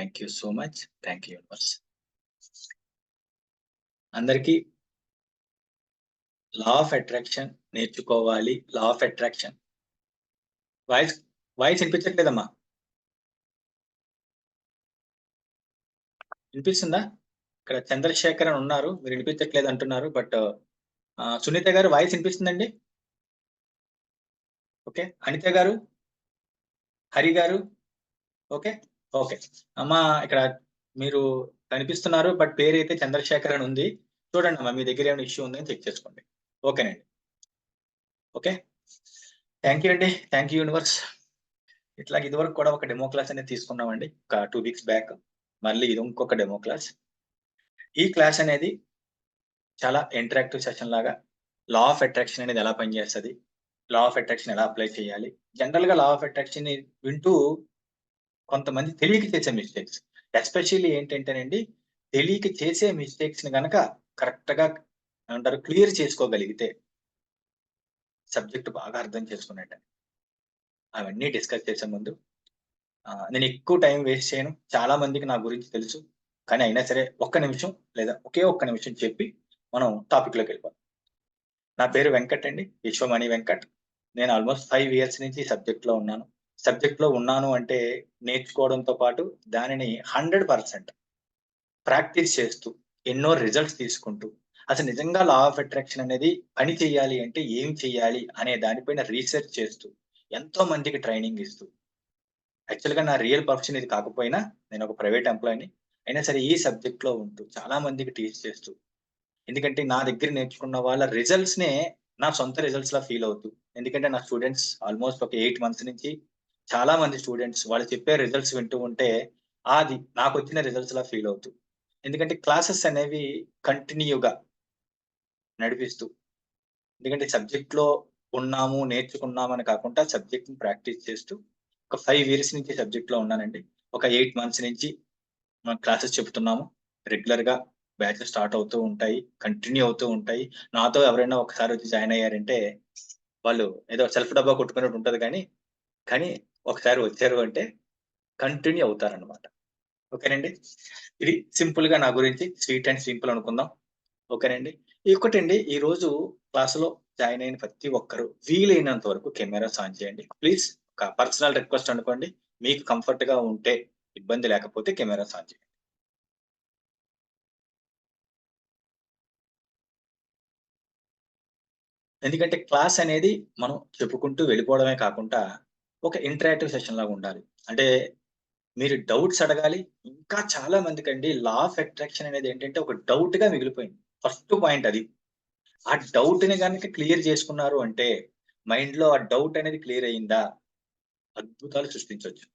Thank you so much. Thank you universe. అందరికీ law of attraction నేర్చుకోవాలి. Law of attraction voice voice వినిపించట్లేదమ్మా? వినిపిస్తుందా? ఇక్కడ చంద్రశేఖర్ అని ఉన్నారు, మీరు వినిపించట్లేదు అంటున్నారు. బట్ సునీత గారు వాయిస్ వినిపిస్తుందండి? ఓకే. అనిత గారు, హరి గారు, ఓకే ఓకే. అమ్మా ఇక్కడ మీరు కనిపిస్తున్నారు, బట్ పేరు అయితే చంద్రశేఖర్ అని ఉంది. చూడండి అమ్మా, మీ దగ్గర ఏమైనా ఇష్యూ ఉందని చెక్ చేసుకోండి. ఓకేనండి. ఓకే, థ్యాంక్ యూ అండి. Thank you universe. ఇట్లా ఇదివరకు కూడా ఒక డెమో క్లాస్ అనేది తీసుకున్నామండి, ఒక 2 వీక్స్ బ్యాక్. మళ్ళీ ఇది ఇంకొక డెమో క్లాస్. ఈ క్లాస్ అనేది చాలా ఇంటరాక్టివ్ సెషన్ లాగా లా ఆఫ్ అట్రాక్షన్ అనేది ఎలా పనిచేస్తుంది, లా ఆఫ్ అట్రాక్షన్ ఎలా అప్లై చేయాలి, జనరల్ గా లా ఆఫ్ అట్రాక్షన్ వింటూ కొంతమంది తెలియక చేసే మిస్టేక్స్, ఎస్పెషల్లీ ఏంటంటేనండి, తెలియక చేసే మిస్టేక్స్ ని గనక కరెక్ట్ గా ఏమంటారు క్లియర్ చేసుకోగలిగితే సబ్జెక్ట్ బాగా అర్థం చేసుకున్నట్టు. అవన్నీ డిస్కస్ చేసే ముందు నేను ఎక్కువ టైం వేస్ట్ చేయను. చాలా మందికి నా గురించి తెలుసు, కానీ అయినా సరే ఒక్క నిమిషం లేదా ఒకే ఒక్క నిమిషం చెప్పి మనం టాపిక్ లోకి వెళ్ళిపోతాం. నా పేరు వెంకట్ అండి, విశ్వమణి వెంకట్. నేను ఆల్మోస్ట్ 5 ఇయర్స్ నుంచి సబ్జెక్ట్ లో ఉన్నాను. సబ్జెక్ట్ లో ఉన్నాను అంటే నేర్చుకోవడంతో పాటు దానిని 100% ప్రాక్టీస్ చేస్తూ ఎన్నో రిజల్ట్స్ తీసుకుంటూ అసలు నిజంగా లా ఆఫ్ అట్రాక్షన్ అనేది పని చేయాలి అంటే ఏం చేయాలి అనే దానిపైన రీసెర్చ్ చేస్తూ ఎంతో మందికి ట్రైనింగ్ ఇస్తూ, యాక్చువల్ గా నా రియల్ ప్రొఫెషన్ ఇది కాకపోయినా నేను ఒక ప్రైవేట్ ఎంప్లాయీని అయినా సరే ఈ సబ్జెక్ట్ లో ఉంటూ చాలా మందికి టీచ్ చేస్తూ, ఎందుకంటే నా దగ్గర నేర్చుకున్న వాళ్ళ రిజల్ట్స్ నే నా సొంత రిజల్ట్స్ లా ఫీల్ అవుతూ, ఎందుకంటే నా స్టూడెంట్స్ ఆల్మోస్ట్ ఒక 8 మంత్స్ నుంచి చాలా మంది స్టూడెంట్స్ వాళ్ళు చెప్పే రిజల్ట్స్ వింటూ ఉంటే అది నాకు వచ్చిన రిజల్ట్స్ లా ఫీల్ అవుతూ, ఎందుకంటే క్లాసెస్ అనేవి కంటిన్యూగా నడిపిస్తూ, ఎందుకంటే సబ్జెక్ట్ లో ఉన్నాము నేర్చుకున్నామని కాకుండా సబ్జెక్ట్ ని ప్రాక్టీస్ చేస్తూ ఒక 5 ఇయర్స్ నుంచి సబ్జెక్ట్ లో ఉన్నానండి. ఒక 8 మంత్స్ నుంచి మనం క్లాసెస్ చెప్తున్నాము. రెగ్యులర్ గా బ్యాచెస్ స్టార్ట్ అవుతూ ఉంటాయి, కంటిన్యూ అవుతూ ఉంటాయి. నాతో ఎవరైనా ఒకసారి వచ్చి జాయిన్ అయ్యారంటే వాళ్ళు ఏదో సెల్ఫ్ డబ్బా కొట్టుకున్నట్టు ఉంటది, కానీ ఒకసారి వచ్చారు అంటే కంటిన్యూ అవుతారనమాట. ఓకేనండి. ఇది సింపుల్ గా నా గురించి స్వీట్ అండ్ సింపుల్ అనుకుందాం. ఓకేనండి. ఇంకోటండి, ఈ రోజు క్లాసులో జాయిన్ అయిన ప్రతి ఒక్కరు వీలైనంత వరకు కెమెరాస్ ఆన్ చేయండి ప్లీజ్. ఒక పర్సనల్ రిక్వెస్ట్ అనుకోండి. మీకు కంఫర్ట్ గా ఉంటే, ఇబ్బంది లేకపోతే కెమెరాస్ ఆన్ చేయండి. ఎందుకంటే క్లాస్ అనేది మనం చెప్పుకుంటూ వెళ్ళిపోవడమే కాకుండా ఒక ఇంటరాక్టివ్ సెషన్ లాగా ఉండాలి. అంటే మీరు డౌట్స్ అడగాలి. ఇంకా చాలా మందికండి లా ఆఫ్ అట్రాక్షన్ అనేది ఏంటంటే ఒక డౌట్ గా మిగిలిపోయింది. ఫస్ట్ పాయింట్ అది. ఆ డౌట్ ని గనుక క్లియర్ చేసుకున్నారు అంటే, మైండ్ లో ఆ డౌట్ అనేది క్లియర్ అయిందా, అద్భుతాలు సృష్టించొచ్చు.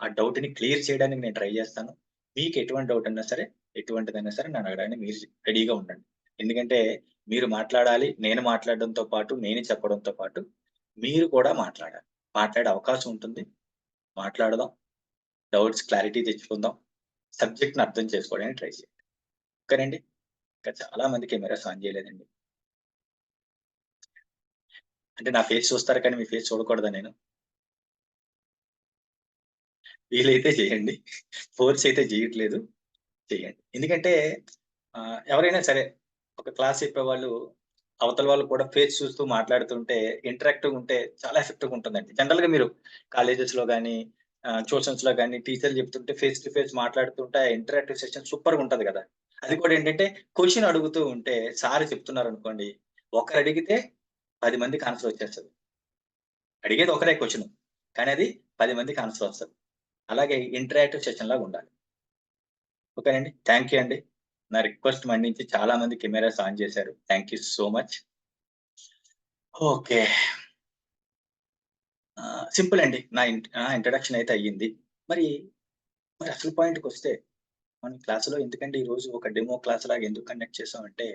ఆ డౌట్ ని క్లియర్ చేయడానికి నేను ట్రై చేస్తాను. మీకు ఎటువంటి డౌట్ అన్నా సరే, ఎటువంటిదైనా సరే నన్ను అడగడానికి మీరు రెడీగా ఉండండి. ఎందుకంటే మీరు మాట్లాడాలి. నేను మాట్లాడడంతో పాటు, నేను చెప్పడంతో పాటు మీరు కూడా మాట్లాడాలి. మాట్లాడే అవకాశం ఉంటుంది. మాట్లాడదాం. డౌట్స్ క్లారిటీ తెచ్చుకుందాం. సబ్జెక్ట్‌ని అర్థం చేసుకోవడానికి ట్రై చేయండి. ఓకేనండి. ఇంకా చాలా మంది కెమెరాస్ ఆన్ చేయలేదండి. అంటే నా ఫేస్ చూస్తారు కానీ మీ ఫేస్ చూడకూడదా నేను? వీలైతే చేయండి. ఫోర్స్ అయితే చేయట్లేదు. చేయండి. ఎందుకంటే ఎవరైనా సరే ఒక క్లాస్ చెప్పేవాళ్ళు అవతల వాళ్ళు కూడా ఫేస్ చూస్తూ మాట్లాడుతుంటే ఇంటరాక్టివ్‌గా ఉంటే చాలా ఎఫెక్టివ్‌గా ఉంటుందండి. జనరల్‌గా మీరు కాలేజెస్‌లో గాని, ట్యూషన్స్‌లో గాని టీచర్లు చెప్తుంటే ఫేస్ టు ఫేస్ మాట్లాడుతుంటే ఆ ఇంటరాక్టివ్ సెషన్ సూపర్‌గా ఉంటది గదా! అది కూడా ఏంటంటే క్వెషన్ అడుగుతూ ఉంటే సార్ చెప్తున్నారనుకోండి, ఒకరు అడిగితే 10 మందికి ఆన్సర్ వచ్చేస్తది. అడిగేది ఒకరే క్వెషన్. కానీ అది 10 మందికి ఆన్సర్ వస్తది. అలాగే ఇంటరాక్టివ్ సెషన్ లాగా ఉండాలి. ఓకేనండి. థాంక్ యూ అండి. నా రిక్వెస్ట్ మన్నించి చాలా మంది కెమెరాస్ ఆన్ చేశారు. Thank you so much. Okay. Simple అండి. నా ఇంట్రడక్షన్ అయితే అయ్యింది. మరి, మరి అసలు పాయింట్‌కొస్తే మన క్లాస్‌లో ఎందుకంటే ఈరోజు ఒక డెమో క్లాస్ లాగా ఎందుకు కండక్ట్ చేసామంటే,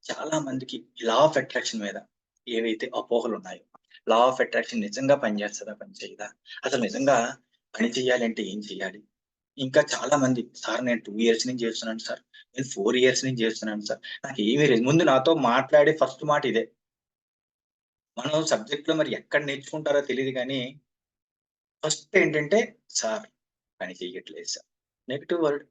చాలా మందికి లా ఆఫ్ అట్రాక్షన్ మీద ఏవైతే అపోహలున్నాయో, లా ఆఫ్ అట్రాక్షన్ నిజంగా పనిచేస్తదా? పనిచేయదా? అసలు నిజంగా పని చేయాలంటే ఏం చేయాలి? ఇంకా చాలా మంది సార్ నేను 2 ఇయర్స్ నుంచి చేస్తున్నాను సార్. నేను 4 ఇయర్స్ నుంచి చేస్తున్నాను సార్. నాకేమి ముందు నాతో మాట్లాడే ఫస్ట్ మాట ఇదే. మనం సబ్జెక్ట్‌లో మరి ఎక్కడ నేర్చుకుంటారో తెలీదు గానీ, ఫస్ట్ ఏంటంటే, "సార్ పని చెయ్యట్లేదు సార్." Negative word.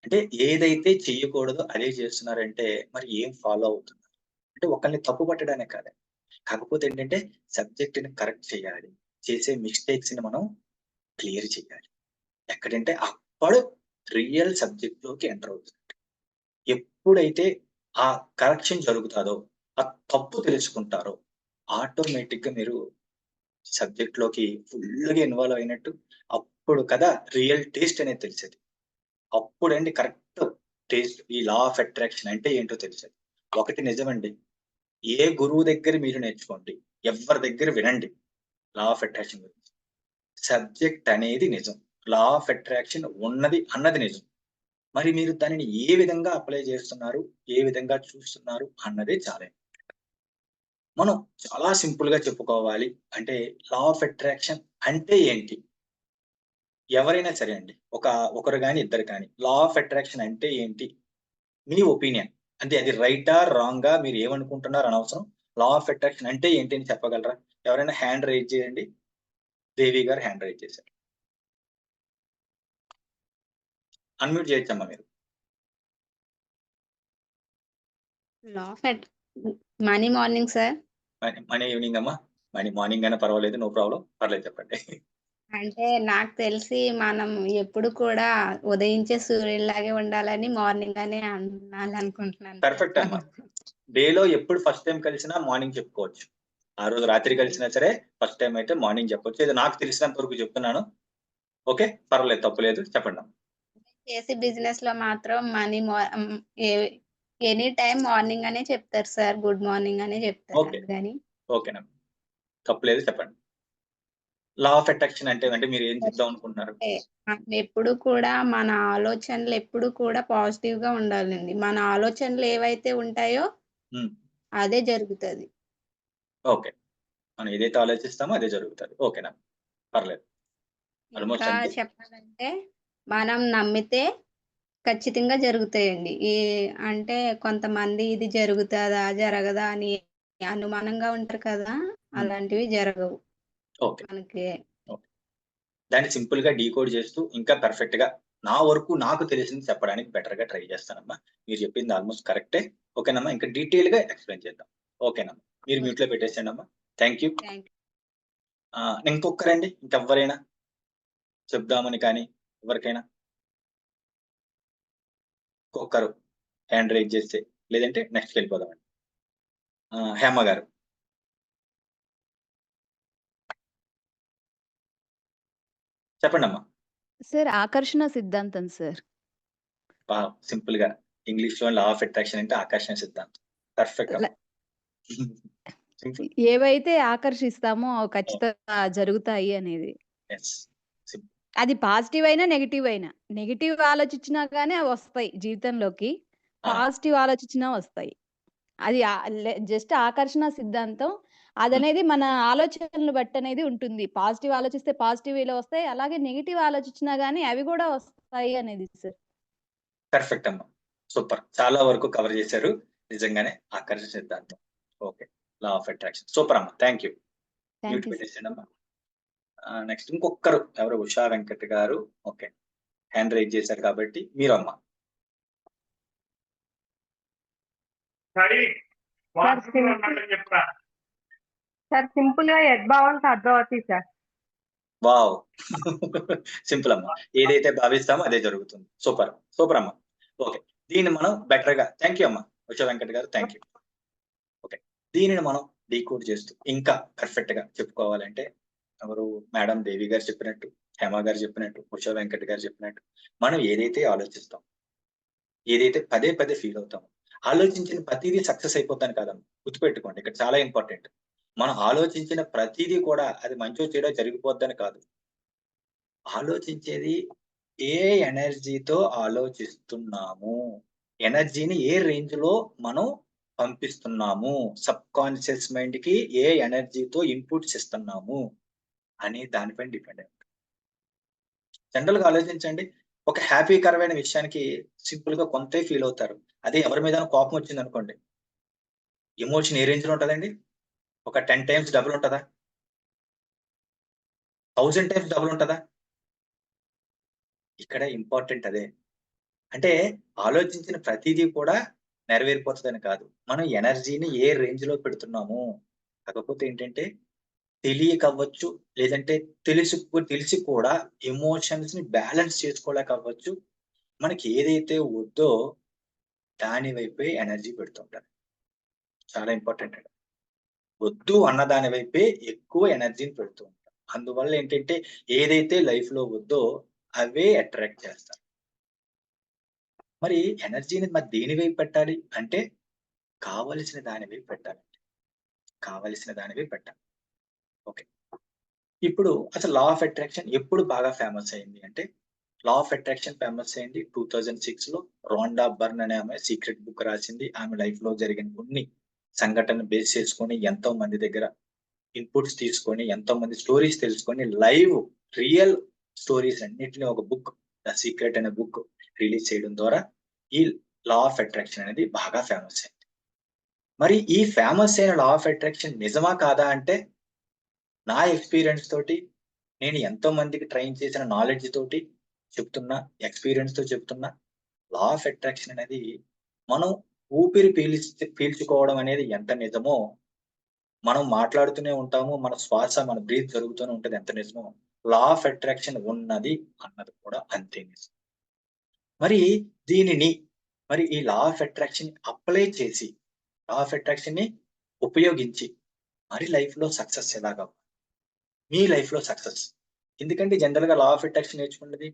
అంటే ఏదైతే చెయ్యకూడదో అదే చేస్తున్నారంటే మరి ఏం ఫాలో అవుతున్నారు? అంటే ఒకళ్ళని తప్పు పట్టడానే కాదండి. కాకపోతే ఏంటంటే సబ్జెక్ట్‌ని కరెక్ట్ చేయాలి. చేసే మిస్టేక్స్‌ని మనం క్లియర్ చేయాలి. ఎక్కడంటే అప్పుడు రియల్ సబ్జెక్ట్‌లోకి ఎంటర్ అవుతుంది. ఎప్పుడైతే ఆ కరెక్షన్ జరుగుతాదో, ఆ తప్పు తెలుసుకుంటారో ఆటోమేటిక్‌గా మీరు సబ్జెక్ట్‌లోకి ఫుల్‌గా ఇన్వాల్వ్ అయినట్టు. అప్పుడు కదా రియల్ టేస్ట్ అనేది తెలిసేది. అప్పుడండి కరెక్ట్ టేస్ట్ ఈ లా ఆఫ్ అట్రాక్షన్ అంటే ఏంటో తెలిసేది. ఒకటి నిజమండి. ఏ గురువు దగ్గర మీరు నేర్చుకోండి. ఎవ్వరి దగ్గర వినండి. లా ఆఫ్ అట్రాక్షన్ గురించి. సబ్జెక్ట్ అనేది నిజం. లా ఆఫ్ అట్రాక్షన్ ఉన్నది అన్నది నిజం. మరి మీరు దానిని ఏ విధంగా అప్లై చేస్తున్నారు? ఏ విధంగా చూస్తున్నారు? అన్నదే చాలా మనం చాలా సింపుల్‌గా చెప్పుకోవాలి అంటే లా ఆఫ్ అట్రాక్షన్ అంటే ఏంటి? ఎవరైనా సరే అండి. ఒకరు గాని, ఇద్దరు కానీ లా ఆఫ్ అట్రాక్షన్ అంటే ఏంటి? మీ ఒపీనియన్. అంటే అది రైటా? రాంగా? మీరు ఏమనుకుంటున్నారు అనవసరం. లా ఆఫ్ అట్రాక్షన్ అంటే ఏంటి అని చెప్పగలరా? ఎవరైనా హ్యాండ్ రైజ్ చేయండి. దేవి గారు హ్యాండ్ రైజ్ చేశారు. అన్‌మ్యూట్ చేయొచ్చమ్మా మీరు. లా ఆఫ్ అట్ మనీ మార్నింగ్ సార్. మనీ ఈవెనింగ్ అమ్మా. మనీ మార్నింగ్ అయినా పర్వాలేదు. No problem. పర్లేదు చెప్పండి. అంటే నాకు తెలిసి మనం ఎప్పుడు కూడా ఉదయించే సూర్యుడిలాగే ఉండాలని మార్నింగ్ అనే అనాలనుకుంటున్నాను సార్. పర్ఫెక్ట్ అమ్మా. డేలో ఎప్పుడు ఫస్ట్ టైమ్ కలిసినా మార్నింగ్ చెప్పుకోవచ్చు. ఆ రోజు రాత్రి కలిసినా సరే ఫస్ట్ టైమ్ అయితే మార్నింగ్ చెప్పొచ్చు. ఇది నాకు తెలిసినంత వరకు చెప్తున్నాను. ఓకే. పర్వాలేదు తప్పులేదు. చెప్పండమ్మా. చేసే బిజినెస్‌లో మాత్రం మనీ ఏ ఎనీ టైమ్ మార్నింగ్ అనే చెప్తారు సార్. గుడ్ మార్నింగ్ అనే చెప్తారు ఓకే. అందుకని. ఓకేనమ్మా. తప్పులేదు చెప్పండి. లా ఆఫ్ అట్రాక్షన్ అంటే మీరు ఏం చెప్దాం అనుకుంటున్నారు? అంటే మనం ఎప్పుడు కూడా మన ఆలోచనలు ఎప్పుడు కూడా పాజిటివ్‌గా ఉండాలండి. మన ఆలోచనలు ఏవైతే ఉంటాయో హ్మ్. అదే జరుగుతది. ఓకే. మనం ఏదైతే ఆలోచిస్తామో అదే జరుగుతది. ఓకేనా. పర్లేదు. ఆల్‌మోస్ట్ ఇంకా అంతే. చెప్పాలంటే మనం నమ్మితే ఖచ్చితంగా జరుగుతాయండి. అంటే కొంతమంది ఇది జరుగుతదా? జరగదా? అని అనుమానంగా ఉంటారు కదా! హ్మ్. అలాంటివి జరగవు. ఓకే. మనకి ఓకే. దాన్ని సింపుల్‌గా డీకోడ్ చేస్తూ ఇంకా పర్ఫెక్ట్‌గా నా వరకు నాకు తెలిసింది చెప్పడానికి బెటర్‌గా ట్రై చేస్తానమ్మా. మీరు చెప్పింది ఆల్‌మోస్ట్ కరెక్టే. ఓకేనమ్మా. ఇంకా డీటెయిల్‌గా ఎక్స్‌ప్లెయిన్ చేద్దాం. ఓకేనమ్మా. మీరు మ్యూట్‌లో పెట్టేసేయండమ్మా. Thank you. థాంక్ ఇంకొకరండి ఇంకెవ్వరైనా చెప్దామని కానీ ఎవరికైనా ఇంకొకరు హ్యాండ్ రైజ్ చేస్తే లేదంటే నెక్స్ట్‌కెళ్ళిపోదామండి. హేమ గారు. చెప్పండమ్మా. సార్ ఆకర్షణ సిద్ధాంతం సార్. వావ్! సింపుల్‌గా ఇంగ్లీష్‌లో లా ఆఫ్ అట్రాక్షన్ అంటే ఆకర్షణ సిద్ధాంతం. పర్ఫెక్ట్ ల అమ్మా. సింపుల్. ఏవైతే ఆకర్షిస్తామో అవి అవును. ఖచ్చితంగా జరుగుతాయి అనేది. యెస్. సింపుల్. అది పాజిటివ్ అయినా, నెగెటివ్ అయినా. నెగెటివ్ ఆలోచించినా గాని అవొస్తాయి జీవితంలోకి. ఆ! పాజిటివ్ ఆలోచించినా వస్తాయి. అది జస్ట్ ఆకర్షణ సిద్ధాంతం. హ్మ్. అదనేది మన ఆలోచనలు బట్టనేది ఉంటుంది. పాజిటివ్ ఆలోచిస్తే పాజిటివ్ వేలో వస్తాయి. అలాగే నెగెటివ్ ఆలోచించినా గాని అవి గూడా వస్తాయి అనేది సార్. పర్ఫెక్ట్ అమ్మా. సూపర్. చాలా వరకు కవర్ చేశారు. నిజంగానే ఆకర్షణ సిద్ధాంతం. Okay. Law of attraction. Super అమ్మా. Thank you. Thank mute you sir. పెట్టేసేయండమ్మా. నెక్స్ట్ ఇంకొక్కరు ఎవరు ఉషా వెంకట్ గారు. ఓకే. హ్యాండ్ రైజ్ చేశారు కాబట్టి మీరమ్మా. సార్ సింపుల్‌గా యద్భావం తద్భవతి సార్. వావ్! సింపుల్ అమ్మా. ఏదైతే భావిస్తామో అదే జరుగుతుంది. సూపర్. సూపర్ అమ్మా. ఓకే. దీన్ని మనం బెటర్‌గా థాంక్ యూ అమ్మా. ఉషా వెంకట్ గారు థాంక్ యూ. ఓకే. దీనిని మనం డీకోడ్ చేస్తూ ఇంకా పర్ఫెక్ట్‌గా చెప్పుకోవాలంటే ఎవరు మేడం దేవి గారు చెప్పినట్టు, హేమ గారు చెప్పినట్టు, ఉషా వెంకట్ గారు చెప్పినట్టు మనం ఏదైతే ఆలోచిస్తాం, ఏదైతే పదే పదే ఫీల్ అవుతామో, ఆలోచించిన ప్రతీదీ సక్సెస్ అయిపోద్దని కాదమ్మా. గుర్తుపెట్టుకోండి. ఇక్కడ చాలా ఇంపార్టెంట్. మనం ఆలోచించిన ప్రతీదీ కూడా అది మంచో చెడో జరిగిపోద్దని కాదు. ఆలోచించేది ఏ ఎనర్జీతో ఆలోచిస్తున్నాము? ఎనర్జీని ఏ రేంజ్‌లో మనం పంపిస్తున్నాము? సబ్‌కాన్షియస్ మైండ్‌కి ఏ ఎనర్జీతో ఇన్‌పుట్స్ ఇస్తున్నాము? అనే దానిపైన డిపెండ్ అయి ఉంటుంది. జనరల్‌గా ఆలోచించండి. ఒక హ్యాపీకరమైన విషయానికి సింపుల్‌గా కొంతే ఫీల్ అవుతారు. అదే ఎవరి మీదైనా కోపం వచ్చిందనుకోండి, ఎమోషన్ ఏ రేంజ్‌లో ఉంటదండి? ఒక 10 టైమ్స్ డబుల్ ఉంటదా? 1000 టైమ్స్ డబుల్ ఉంటదా? ఇక్కడ ఇంపార్టెంట్ అదే. అంటే ఆలోచించిన ప్రతిదీ కూడా నెరవేరిపోతుందని కాదు. మనం ఎనర్జీని ఏ రేంజ్ లో పెడుతున్నాము. కాకపోతే ఏంటంటే తెలియక అవ్వచ్చు, లేదంటే తెలిసి కూడా ఎమోషన్స్ ని బ్యాలెన్స్ చేసుకోలేక అవ్వచ్చు. మనకి ఏదైతే వద్దో దాని వైపే ఎనర్జీ పెడుతుంటారు. చాలా ఇంపార్టెంట్ అండి. వద్దు అన్న దాని వైపే ఎక్కువ ఎనర్జీని పెడుతూ ఉంటారు. అందువల్ల ఏంటంటే ఏదైతే లైఫ్ లో వద్దో అవే అట్రాక్ట్ చేస్తారు. మరి ఎనర్జీని మరి దేని వైపు పెట్టాలి అంటే కావలసిన దాని వైపు పెట్టాలి. కావలసిన దాని వైపు పెట్టాలి. ఓకే. ఇప్పుడు అసలు లా ఆఫ్ అట్రాక్షన్ ఎప్పుడు బాగా ఫేమస్ అయింది అంటే లా ఆఫ్ అట్రాక్షన్ ఫేమస్ అయింది 2006 లో. రాండా బర్న్ అనే ఆమె సీక్రెట్ బుక్ రాసింది. ఆమె లైఫ్ లో జరిగిన కొన్ని సంఘటనలు బేస్ చేసుకొని ఎంతో మంది దగ్గర ఇన్పుట్స్ తీసుకొని ఎంతో మంది స్టోరీస్ తెలుసుకొని లైవ్ రియల్ స్టోరీస్ అన్నిటిని ఒక బుక్ ద సీక్రెట్ అనే బుక్ రిలీజ్ చేయడం ద్వారా ఈ లా ఆఫ్ అట్రాక్షన్ అనేది బాగా ఫేమస్ అయింది. మరి ఈ ఫేమస్ అయిన లా ఆఫ్ అట్రాక్షన్ నిజమా కాదా అంటే నా ఎక్స్పీరియన్స్ తోటి నేను ఎంతో మందికి ట్రైన్ చేసిన నాలెడ్జ్ తోటి చెప్తున్నా, ఎక్స్పీరియన్స్ తో చెప్తున్నా, లా ఆఫ్ అట్రాక్షన్ అనేది మనం ఊపిరి పీల్చుకోవడం అనేది ఎంత నిజమో, మనం మాట్లాడుతూనే ఉంటాము, మన శ్వాస మన బ్రీత్ జరుగుతూనే ఉంటది ఎంత నిజమో, లా ఆఫ్ అట్రాక్షన్ ఉన్నది అన్నది కూడా అంతే నిజం. మరి మరి ఈ లా ఆఫ్ అట్రాక్షన్ అప్లై చేసి లా ఆఫ్ అట్రాక్షన్ ని ఉపయోగించి మరి లైఫ్ లో సక్సెస్ ఎలాగా మీ లైఫ్ లో సక్సెస్. ఎందుకంటే జనరల్ గా లా ఆఫ్ అట్రాక్షన్ నేర్చుకున్నది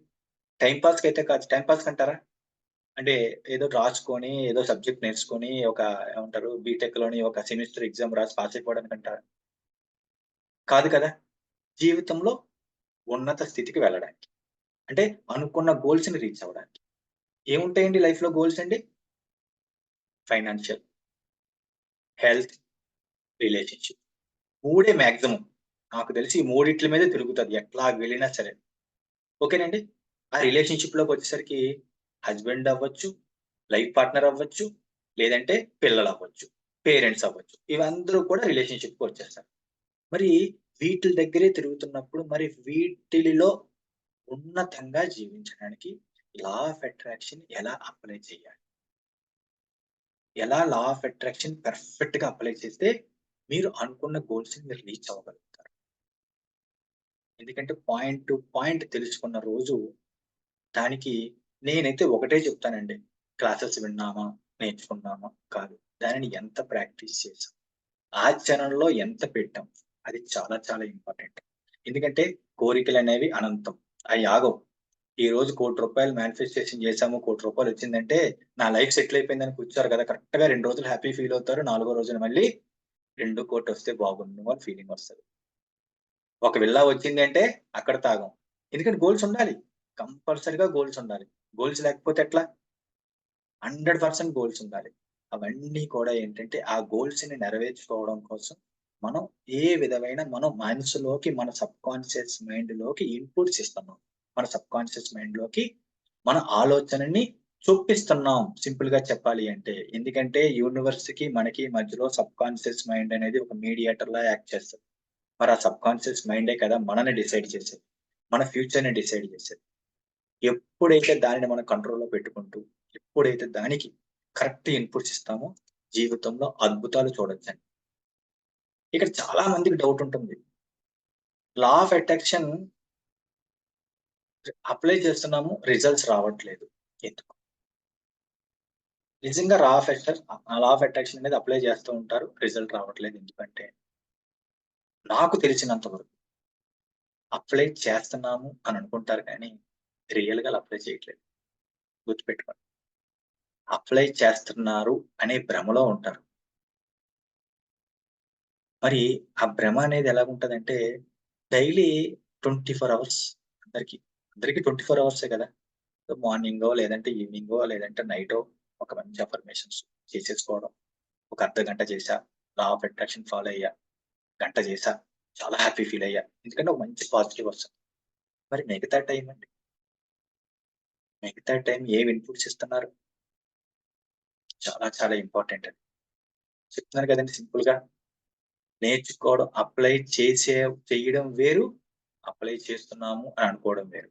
టైం పాస్ కి అయితే కాదు. టైం పాస్ అంటారా అంటే ఏదో రాసుకొని ఏదో సబ్జెక్ట్ నేర్చుకొని ఒక ఏమంటారు బీటెక్ లోని ఒక సెమిస్టర్ ఎగ్జామ్ రాసి పాస్ అయిపోవడానికి అంటారా? కాదు కదా. జీవితంలో ఉన్నత స్థితికి వెళ్ళడానికి, అంటే అనుకున్న గోల్స్ ని రీచ్ అవ్వడానికి. ఏముంటాయండి లైఫ్ లో గోల్స్ అండి? Financial, health, relationship. మూడే మ్యాక్సిమం నాకు తెలిసి ఈ మూడిట్ల మీదే తిరుగుతుంది ఎట్లా వెళ్ళినా సరే. ఓకేనండి. ఆ రిలేషన్షిప్ లోకి వచ్చేసరికి హస్బెండ్ అవ్వచ్చు, లైఫ్ పార్ట్నర్ అవ్వచ్చు, లేదంటే పిల్లలు అవ్వచ్చు, పేరెంట్స్ అవ్వచ్చు. ఇవందరూ కూడా రిలేషన్షిప్ కి వచ్చేస్తారు. మరి వీటి దగ్గరే తిరుగుతున్నప్పుడు మరి వీటిలో ఉన్నతంగా జీవించడానికి లా ఆఫ్ అట్రాక్షన్ ఎలా అప్లై చేయాలి? ఎలా లా ఆఫ్ అట్రాక్షన్ పర్ఫెక్ట్ గా అప్లై చేస్తే మీరు అనుకున్న గోల్స్ ని మీరు రీచ్ అవ్వగలుగుతారు. ఎందుకంటే పాయింట్ టు పాయింట్ తెలుసుకున్న రోజు దానికి నేనైతే ఒకటే చెప్తానండి. క్లాసెస్ విన్నామా, నేర్చుకున్నామా కాదు. దానిని ఎంత ప్రాక్టీస్ చేసాం, ఆచరణలో ఎంత పెట్టాం, అది చాలా చాలా ఇంపార్టెంట్. ఎందుకంటే కోరికలు అనేవి అనంతం, అవి ఆగవు. ఈ రోజు ₹1,00,00,000 మేనిఫెస్టేషన్ చేశాము, ₹1,00,00,000 వచ్చిందంటే నా లైఫ్ సెటిల్ అయిపోయిందని కూర్చోరు కదా. కరెక్ట్ గా 2 రోజులు హ్యాపీ ఫీల్ అవుతారు. 4వ రోజున మళ్ళీ 2,00,00,000 వస్తే బాగుండు అని ఫీలింగ్ వస్తుంది. ఒక విల్లా వచ్చింది అంటే అక్కడ తాగం. ఎందుకంటే గోల్స్ ఉండాలి. కంపల్సరిగా గోల్స్ ఉండాలి. గోల్స్ లేకపోతే ఎట్లా? 100% గోల్స్ ఉండాలి. అవన్నీ కూడా ఏంటంటే ఆ గోల్స్ ని నెరవేర్చుకోవడం కోసం మనం ఏ విధమైన మనం మనసులోకి మన సబ్ కాన్షియస్ మైండ్ లోకి ఇన్పుట్స్ ఇస్తున్నాం. మన సబ్ కాన్షియస్ మైండ్ లోకి మన ఆలోచనని చొప్పిస్తున్నాం సింపుల్ గా చెప్పాలి అంటే. ఎందుకంటే యూనివర్స్ కి మనకి మధ్యలో సబ్ కాన్షియస్ మైండ్ అనేది ఒక మీడియేటర్ లా యాక్ట్ చేస్తుంది. మరి ఆ సబ్ కాన్షియస్ మైండే కదా మనని డిసైడ్ చేసేది, మన ఫ్యూచర్ ని డిసైడ్ చేసేది. ఎప్పుడైతే దానిని మనం కంట్రోల్లో పెట్టుకుంటూ ఎప్పుడైతే దానికి కరెక్ట్ ఇన్పుట్స్ ఇస్తామో జీవితంలో అద్భుతాలు చూడొచ్చండి. ఇక్కడ చాలా మందికి డౌట్ ఉంటుంది. లా ఆఫ్ అట్రాక్షన్ అప్లై చేస్తున్నాము, రిజల్ట్స్ రావట్లేదు ఎందుకు? నిజంగా లా ఆఫ్ అట్రాక్షన్ అనేది అప్లై చేస్తూ ఉంటారు, రిజల్ట్ రావట్లేదు ఎందుకంటే నాకు తెలిసినంత వరకు అప్లై చేస్తున్నాము అని అనుకుంటారు కానీ రియల్ గా అప్లై చేయట్లేదు. గుర్తుపెట్టుకోండి. అప్లై చేస్తున్నారు అనే భ్రమలో ఉంటారు. మరి ఆ భ్రమ అనేది ఎలాగుంటదంటే డైలీ 24 అవర్స్ అందరికి 24 అవర్సే కదా. మార్నింగో లేదంటే ఈవినింగో లేదంటే నైటో ఒక మంచి అఫర్మేషన్స్ చేసేసుకోవడం. ఒక అర్ధగంట చేశా, లా ఆఫ్ అట్రాక్షన్ ఫాలో అయ్యా, గంట చేశా, చాలా హ్యాపీ ఫీల్ అయ్యా. ఎందుకంటే ఒక మంచి పాజిటివ్ వస్తుంది. మరి మిగతా టైం అండి, మిగతా టైం ఏం ఇన్పుట్స్ ఇస్తున్నారు? చాలా చాలా ఇంపార్టెంట్ అండి. చెప్తున్నారు కదండి సింపుల్ గా. నేర్చుకోవడం, చేయడం వేరు, అప్లై చేస్తున్నాము అని అనుకోవడం వేరు.